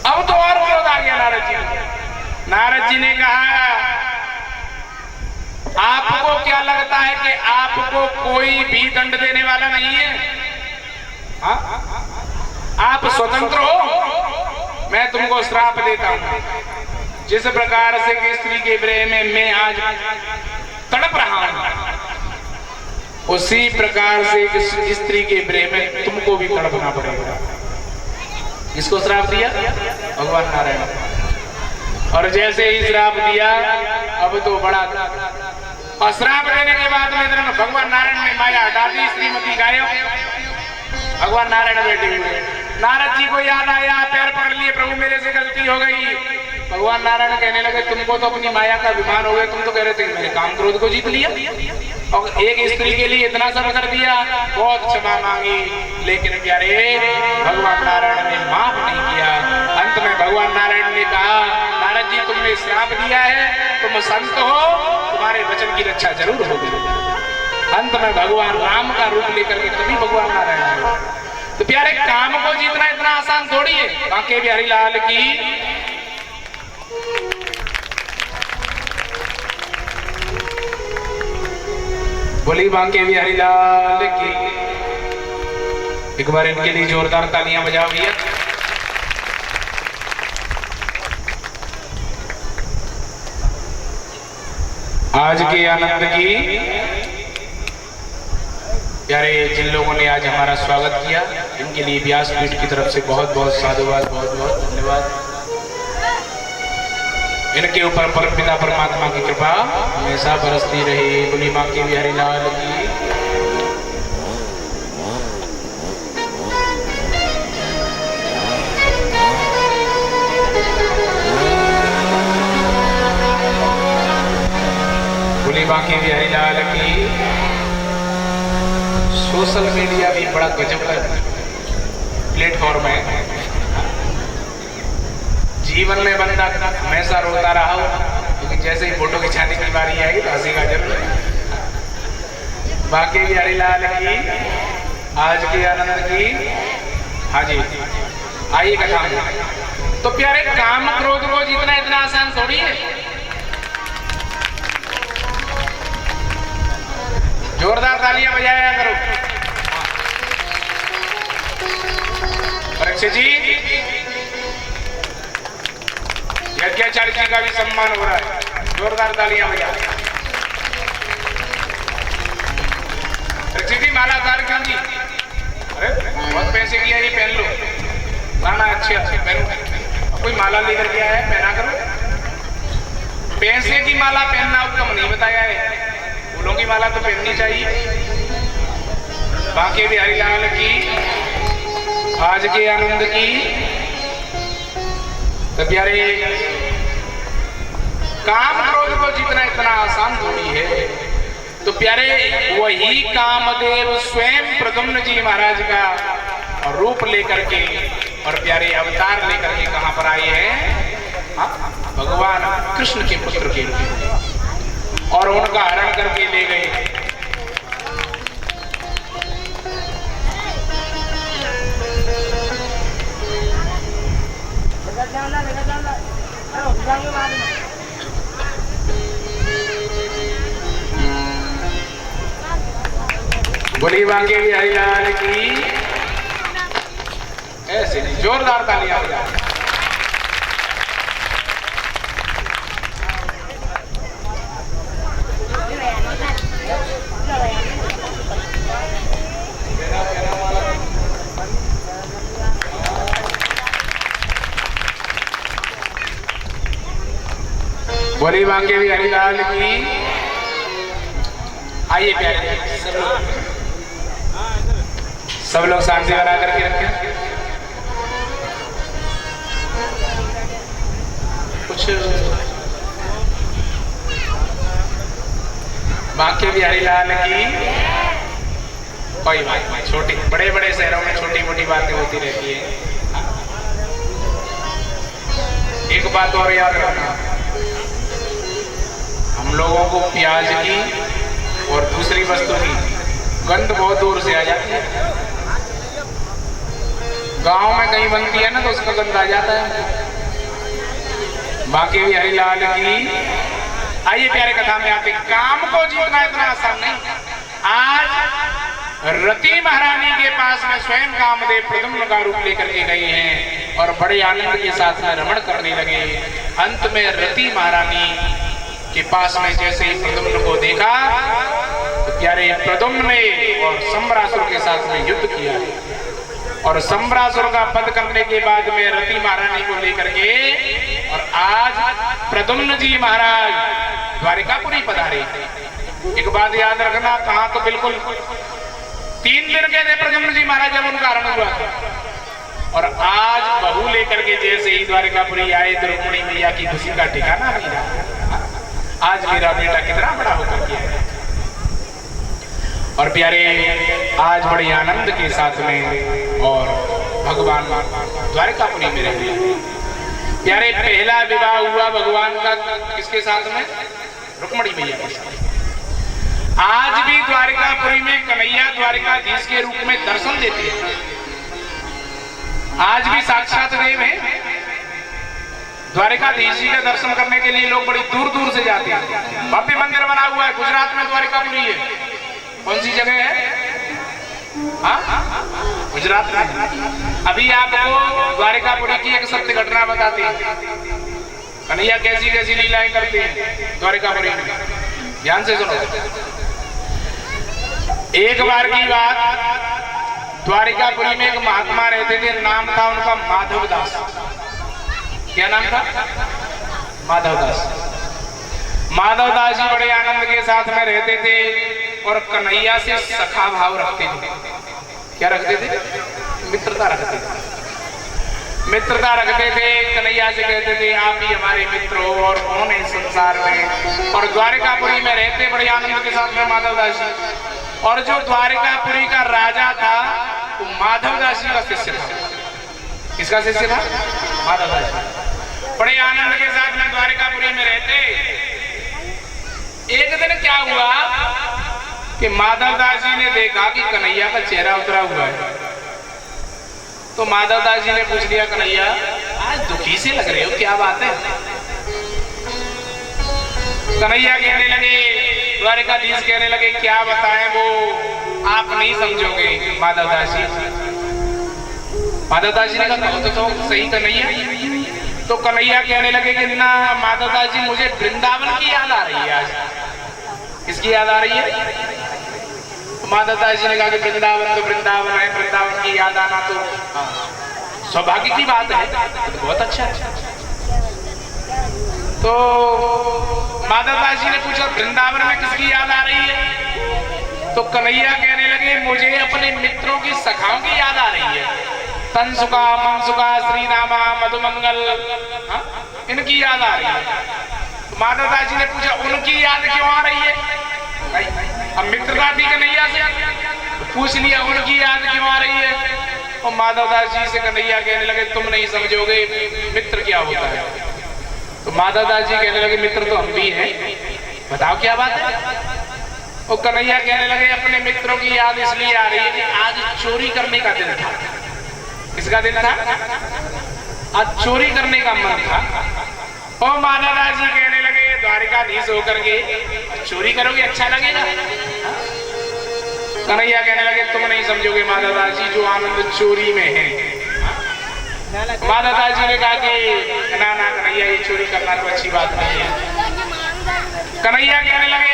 अब तो और क्रोध आ गया नारद जी। नारद जी ने कहा, आपको क्या लगता है कि आपको कोई भी दंड देने वाला नहीं है? आप स्वतंत्र हो, मैं तुमको श्राप देता हूं। जिस प्रकार से कि स्त्री के प्रेम में मैं आज तड़प रहा हूं, उसी प्रकार से स्त्री के प्रेम में तुमको भी तड़पना पड़ेगा। इसको श्राप दिया भगवान नारायण। और जैसे ही श्राप दिया, अब तो बड़ा, और श्राप देने के बाद में भगवान नारायण ने माया हटा दी, श्रीमती गायब। भगवान नारायण बैठे हुए, नारद जी को याद आया, पैर पकड़ लिए, प्रभु मेरे से गलती हो गई। भगवान नारायण कहने लगे, तुमको तो अपनी माया का अभिमान हो गया, तुम तो कह रहे थे कि मैंने काम क्रोध को जीत लिया और एक स्त्री के लिए इतना सब कर दिया, बहुत क्षमा मांगी, लेकिन प्यारे भगवान नारायण ने माफ नहीं किया। अंत में भगवान नारायण ने कहा, नारद जी तुमने श्राप दिया है, तुम संत हो, तुम्हारे वचन की रक्षा जरूर होगी। अंत में भगवान राम का रूप लेकर के तभी भगवान नारायण आए। तो प्यारे काम को जीतना इतना आसान थोड़ी है। बांके बिहारी लाल की बोली, बांके बिहारी लाल की। एक बार इनके लिए जोरदार तालियां बजाओ भैया। आज के आनंद की प्यारे जिन लोगों ने आज हमारा स्वागत किया, इनके लिए व्यासपीठ की तरफ से बहुत बहुत साधुवाद, बहुत बहुत धन्यवाद। इनके ऊपर परमपिता परमात्मा की कृपा हमेशा बरसती रहे। बोली बांके बिहारी लाल की। बोली बांके बिहारी लाल की। सोशल मीडिया भी बड़ा गजब का प्लेटफॉर्म है। जीवन में बंदा हमेशा रोता रहा हो, लेकिन जैसे ही फोटो खिंचाने की बारी आएगी तो हंसी का जरूर। बांके बिहारी लाल की। आज के आनंद की। हाँ जी, आइए कथा में। तो प्यारे काम क्रोध को जीतना इतना आसान थोड़ी है। जोरदार तालियां बजाया करो। परीक्षित जी, यज्ञाचार्य जी का भी सम्मान हो रहा है, जोरदार तालियां बजा। परीक्षित जी, माला तार क्यों जी? अरे बहुत पैसे की है, ये पहन लो। लाना अच्छे अच्छे पहनो। कोई माला लेकर के आया है, पहना करो। पैसे की माला पहनना उत्तम नहीं बताया है, फूलों की माला तो पहननी चाहिए। बांके बिहारी लाल की। आज के आनंद की। तो प्यारे काम क्रोध को जीतना इतना आसान थोड़ी है। तो प्यारे वही कामदेव स्वयं प्रद्युम्न जी महाराज का रूप लेकर के और प्यारे अवतार लेकर के कहां पर आए हैं? भगवान कृष्ण के पुत्र के रूप, और उनका हरण करके ले गए। बोली बांके बिहारी लाल की। ऐसे नहीं, जोरदार तालियां बजा। बोली बांके बिहारी लाल की। आइए प्यारे सब लोग शांति बना करके रखें। कुछ बांके बिहारी लाल की। कोई बात नहीं, छोटी बड़े बड़े शहरों में छोटी मोटी बातें होती रहती है। एक बात और याद रखना, हम लोगों को प्याज की और दूसरी वस्तु की गंध बहुत दूर से आ जाती है। गांव में कहीं बनती है ना तो उसका गंध आ जाता है। बाकी भी हरिलाल की। आइए प्यारे कथा में आते। काम को जीतना इतना आसान नहीं। आज रति महारानी के पास में स्वयं कामदेव प्रद्युम्न का रूप लेकर के गए हैं और बड़े आनंद के साथ में रमण करने लगे। अंत में रति महारानी के पास में जैसे ही प्रद्युम्न को देखा तो प्यारे प्रद्युम्न ने और सम्रासुर के साथ में युद्ध किया और सम्रासुर का वध करने के बाद में रति महारानी को लेकर के और आज प्रद्युम्न जी महाराज द्वारिकापुरी पधारे। एक बात याद रखना, कहा तो बिल्कुल 3 दिन के थे प्रद्युम्न जी महाराज जब उनका हरण हुआ था और आज बहू लेकर के जैसे ही द्वारिकापुरी आए तो रुक्मिणी मैया की खुशी का ठिकाना नहीं रहा। आज मेरा बेटा कितना बड़ा होकर के आया। और प्यारे आज बड़े आनंद के साथ में और भगवान द्वारिकापुरी में रहे। प्यारे पहला विवाह हुआ भगवान का किसके साथ में? रुक्मिणी मैया के साथ। आज भी द्वारिकापुरी में कन्हैया द्वारिकाधीश के रूप में दर्शन देते हैं। आज भी साक्षात देव है। द्वारिकाधीश जी का दर्शन करने के लिए लोग बड़ी दूर दूर से जाते हैं। भव्य मंदिर बना हुआ है गुजरात में, द्वारिकापुरी है। कौन सी जगह है? गुजरात में। अभी आपको द्वारिकापुरी की एक सत्य घटना बताती है। कन्हैया कैसी कैसी लीलाएं करते हैं द्वारिकापुरी में, ध्यान से सुनो। एक बार की बात, द्वारिकापुरी में एक महात्मा रहते थे, नाम था उनका माधव दास। क्या नाम था? माधव दास। माधव दास जी बड़े आनंद के साथ में रहते थे और कन्हैया से सखा भाव रखते थे। क्या रखते थे? मित्रता रखते थे। मित्रता रखते थे। कन्हैया से कहते थे आप ही हमारे मित्र हो और कौन है संसार में। और द्वारिकापुरी में रहते बड़े आनंद के साथ में माधव दास जी। और जो द्वारिकापुरी का राजा था वो माधव दास जी का शिष्य था। किसका शिष्य था? माधव दास जी। बड़े आनंद के साथ में द्वारिकापुरी में रहते। एक दिन क्या हुआ कि माधव दास जी ने देखा कि कन्हैया का चेहरा उतरा हुआ है। तो माधव दास जी ने पूछ लिया, कन्हैया आज दुखी से लग रहे हो, क्या बात है? कन्हैया कहने लगे, द्वारिकाधीश कहने लगे, क्या बताएं वो आप नहीं समझोगे माधव दास जी। माधव दास जी ने कहा तो सही कन्हैया। तो कन्हैया कहने लगे कि ना माधव दास जी, मुझे वृंदावन की याद आ रही है आज। किसकी याद आ रही है? माधव दास जी ने कहा कि वृंदावन तो वृंदावन है, वृंदावन की याद आना तो सौभाग्य की बात है, तो बहुत अच्छा है। तो माधव दास जी ने पूछा वृंदावन में किसकी याद आ रही है? तो कन्हैया कहने लगे मुझे अपने मित्रों की सखाओं की याद आ रही है। तनसुका, मनसुका, श्रीनामा, मधुमंगल, इनकी याद आ रही है। तो माधव दास जी ने पूछा उनकी याद क्यों आ रही है? अब मित्रता थी कन्हैया से, पूछ लिया उनकी याद क्यों आ रही है। और माधव दास जी से कन्हैया कहने लगे तुम नहीं समझोगे मित्र क्या होता है। तो माधव दास जी कहने लगे मित्र तो हम भी हैं, बताओ क्या बात है। और कन्हैया कहने लगे अपने मित्रों की याद इसलिए आ रही है कि आज चोरी करने का दिन था। किसका दिन था? आज चोरी करने का मन था। और माधव दास जी कहने लगे द्वारिकाधीश होकर के चोरी करोगे अच्छा लगेगा। कन्हैया कहने लगे तुम नहीं समझोगे माधव दास जी, जो आनंद चोरी में है। माधव दास जी ने कहा कि ना ना कन्हैया ये चोरी करना तो अच्छी बात नहीं है। कन्हैया कहने लगे